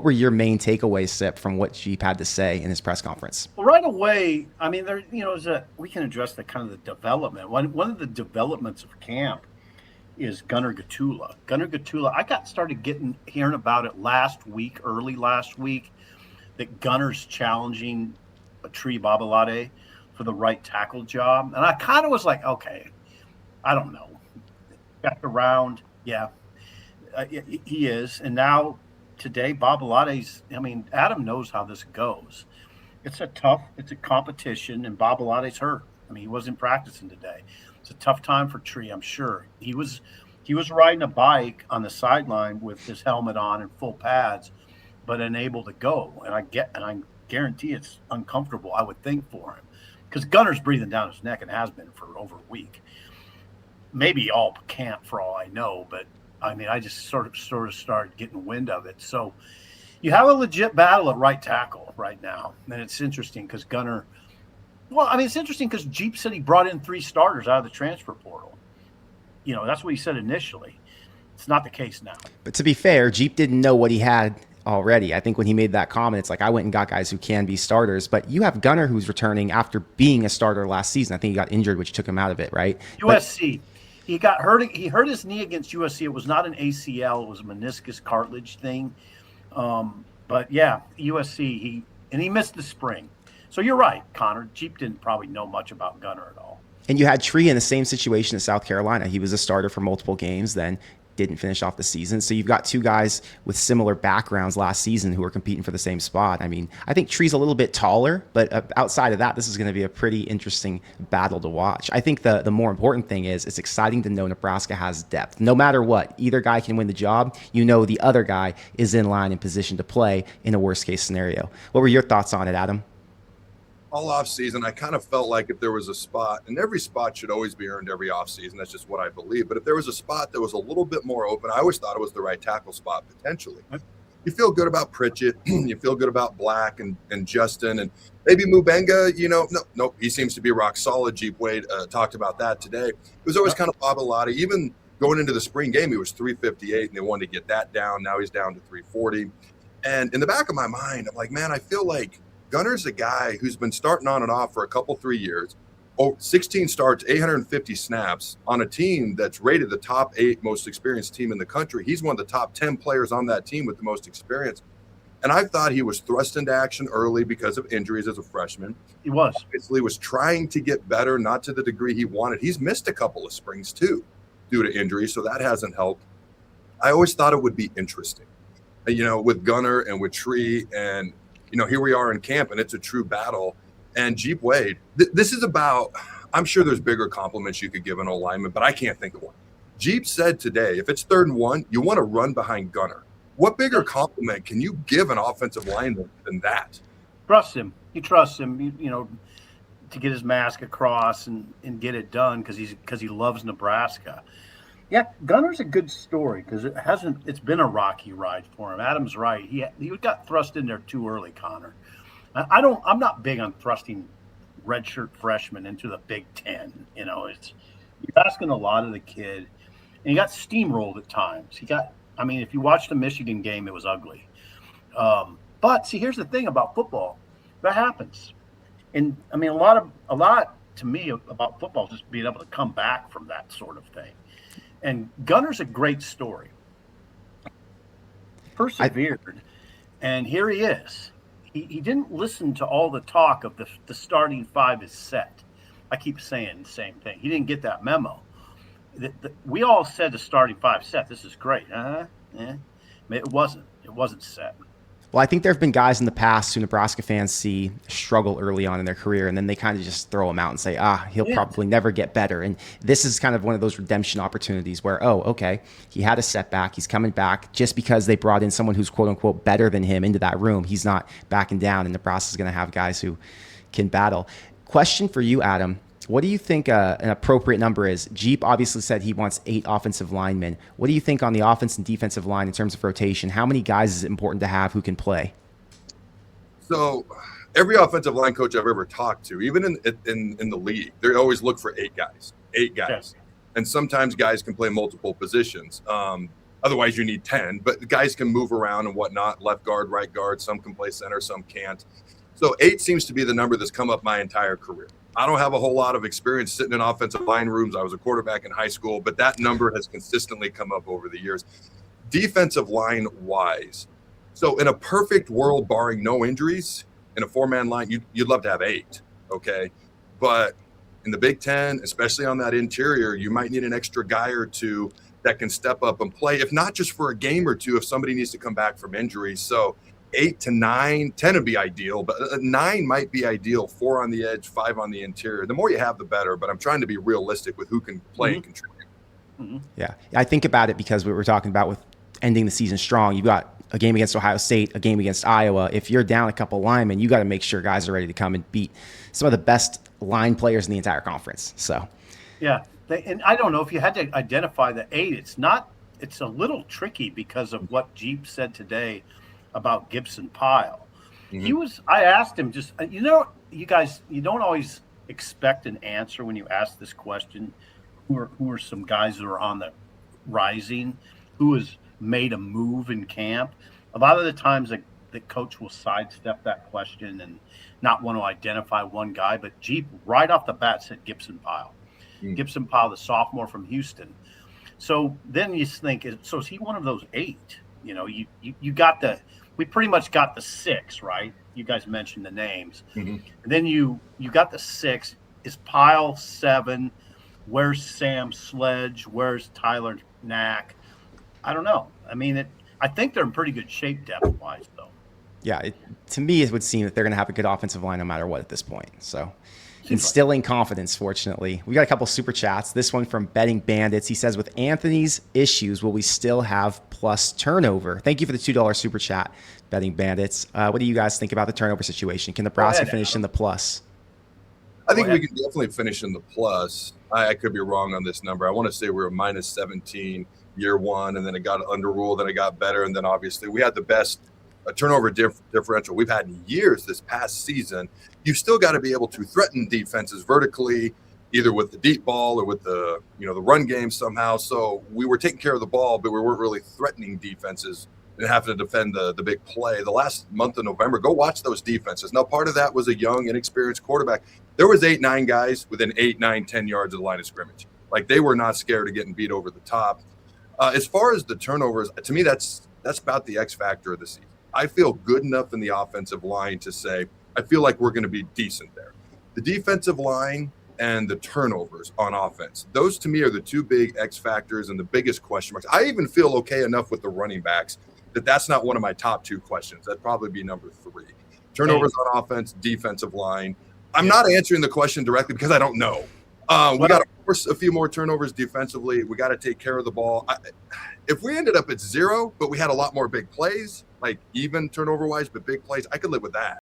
What were your main takeaways, Sip, from what Jeep had to say in his press conference? Well, right away, I mean, we can address the kind of the development. One of the developments of camp is Gunnar Gatula. Gunnar Gatula, I got started hearing about it early last week, that Gunner's challenging Tree Babalade for the right tackle job. And I kind of was like, okay, I don't know. Got around, yeah, he is. And now today, Babalade's, I mean, Adam knows how this goes. It's a competition, and Babalade's hurt. I mean, he wasn't practicing today. It's a tough time for Tree, I'm sure. He was riding a bike on the sideline with his helmet on and full pads, but unable to go. And I guarantee it's uncomfortable, I would think, for him, because Gunner's breathing down his neck and has been for over a week. Maybe all camp for all I know, but I mean, I just sort of started getting wind of it. So you have a legit battle at right tackle right now. And it's interesting because it's interesting because Jeep said he brought in 3 starters out of the transfer portal. You know, that's what he said initially. It's not the case now. But to be fair, Jeep didn't know what he had already. I think when he made that comment, it's like, I went and got guys who can be starters. But you have Gunner, who's returning after being a starter last season. I think he got injured, which took him out of it, right? USC. He got hurt. He hurt his knee against USC. It was not an ACL. It was a meniscus cartilage thing. But yeah, USC, he missed the spring. So you're right, Connor. Jeep didn't probably know much about Gunner at all. And you had Tree in the same situation at South Carolina. He was a starter for multiple games, then didn't finish off the season. So you've got 2 guys with similar backgrounds last season who are competing for the same spot. I mean, I think Tree's a little bit taller, but outside of that, this is going to be a pretty interesting battle to watch. I think the more important thing is it's exciting to know Nebraska has depth. No matter what, either guy can win the job. You know the other guy is in line and position to play in a worst-case scenario. What were your thoughts on it, Adam? All offseason, I kind of felt like if there was a spot, and every spot should always be earned every offseason, that's just what I believe. But if there was a spot that was a little bit more open, I always thought it was the right tackle spot potentially. You feel good about Pritchett, you feel good about Black and Justin, and maybe Mubenga. No, he seems to be rock solid. Jeep Wade talked about that today. It was always kind of Babalade. Even going into the spring game, he was 358, and they wanted to get that down. Now he's down to 340. And in the back of my mind, I'm like, man, I feel like Gunner's a guy who's been starting on and off for a couple, 3 years. 16 starts, 850 snaps on a team that's rated the top 8 most experienced team in the country. He's one of the top 10 players on that team with the most experience. And I thought he was thrust into action early because of injuries as a freshman. He was. Obviously was trying to get better, not to the degree he wanted. He's missed a couple of springs too due to injury, so that hasn't helped. I always thought it would be interesting, with Gunner and with Tree, and here we are in camp, and it's a true battle. And Jeep Wade, this is about, I'm sure there's bigger compliments you could give an old lineman, but I can't think of one. Jeep said today, if it's 3rd and 1, you want to run behind Gunner. What bigger compliment can you give an offensive lineman than that? Trust him. He trusts him, to get his mask across and get it done because he loves Nebraska. Yeah, Gunner's a good story because it's been a rocky ride for him. Adam's right. He got thrust in there too early, Connor. I'm not big on thrusting redshirt freshmen into the Big Ten. You're asking a lot of the kid, and he got steamrolled at times. If you watched the Michigan game, it was ugly. But see, here's the thing about football. That happens. And a lot to me about football is just being able to come back from that sort of thing. And Gunner's a great story. Persevered, and here he is. He didn't listen to all the talk of the starting 5 is set. I keep saying the same thing. He didn't get that memo. We all said the starting 5 set. This is great. It wasn't set. Well, I think there have been guys in the past who Nebraska fans see struggle early on in their career, and then they kind of just throw him out and say, he'll probably never get better. And this is kind of one of those redemption opportunities where, okay, he had a setback. He's coming back. Just because they brought in someone who's quote-unquote better than him into that room, he's not backing down, and Nebraska's going to have guys who can battle. Question for you, Adam. What do you think an appropriate number is? Jeep obviously said he wants 8 offensive linemen. What do you think on the offense and defensive line in terms of rotation? How many guys is it important to have who can play? So every offensive line coach I've ever talked to, even in the league, they always look for 8 guys. 8 guys. Yes. And sometimes guys can play multiple positions. Otherwise, you need 10. But guys can move around and whatnot, left guard, right guard. Some can play center, some can't. So 8 seems to be the number that's come up my entire career. I don't have a whole lot of experience sitting in offensive line rooms. I was a quarterback in high school, but that number has consistently come up over the years. Defensive line wise. So in a perfect world, barring no injuries, in a 4-man line, you'd love to have 8, okay? But in the Big Ten, especially on that interior, you might need an extra guy or two that can step up and play, if not just for a game or two, if somebody needs to come back from injury. So 8 to 9, 10 would be ideal, but 9 might be ideal. 4 on the edge, 5 on the interior. The more you have, the better, but I'm trying to be realistic with who can play and contribute. Yeah, I think about it because we were talking about with ending the season strong. You've got a game against Ohio State, a game against Iowa. If you're down a couple linemen, you got to make sure guys are ready to come and beat some of the best line players in the entire conference. So, yeah, and I don't know if you had to identify the 8. It's a little tricky because of what Jeep said today about Gibson Pyle. I asked him just, you guys, you don't always expect an answer when you ask this question. Who are some guys that are on the rising? Who has made a move in camp? A lot of the times the coach will sidestep that question and not want to identify one guy, but Jeep right off the bat said Gibson Pyle. Gibson Pyle, the sophomore from Houston. So then you think, is he one of those 8? You got we pretty much got the 6, right? You guys mentioned the names. And then you got the 6. Is Pyle 7? Where's Sam Sledge? Where's Tyler Knack? I don't know. I mean, I think they're in pretty good shape depth-wise, though. Yeah, to me, it would seem that they're going to have a good offensive line no matter what at this point. So, instilling confidence, fortunately. We got a couple super chats. This one from Betting Bandits. He says, with Anthony's issues, will we still have plus turnover? Thank you for the $2 super chat, Betting Bandits. What do you guys think about the turnover situation? Can Nebraska finish in the plus? I think we can definitely finish in the plus. I could be wrong on this number. I want to say we were minus 17 year one, and then it got underruled, then it got better, and then obviously we had the best turnover differential we've had in years this past season. You've still got to be able to threaten defenses vertically, either with the deep ball or with the the run game somehow. So we were taking care of the ball, but we weren't really threatening defenses and having to defend the big play. The last month of November, go watch those defenses. Now, part of that was a young, inexperienced quarterback. There was 8, 9 guys within 8, 9, 10 yards of the line of scrimmage. Like, they were not scared of getting beat over the top. As far as the turnovers, to me, that's about the X factor of the season. I feel good enough in the offensive line to say I feel like we're going to be decent there. The defensive line and the turnovers on offense, those to me are the 2 big X factors and the biggest question marks. I even feel okay enough with the running backs that's not one of my top 2 questions. That'd probably be number 3. Turnovers on offense, defensive line. I'm not answering the question directly because I don't know. We got to force a few more turnovers defensively. We got to take care of the ball. If we ended up at 0, but we had a lot more big plays, like even turnover-wise, but big plays, I could live with that.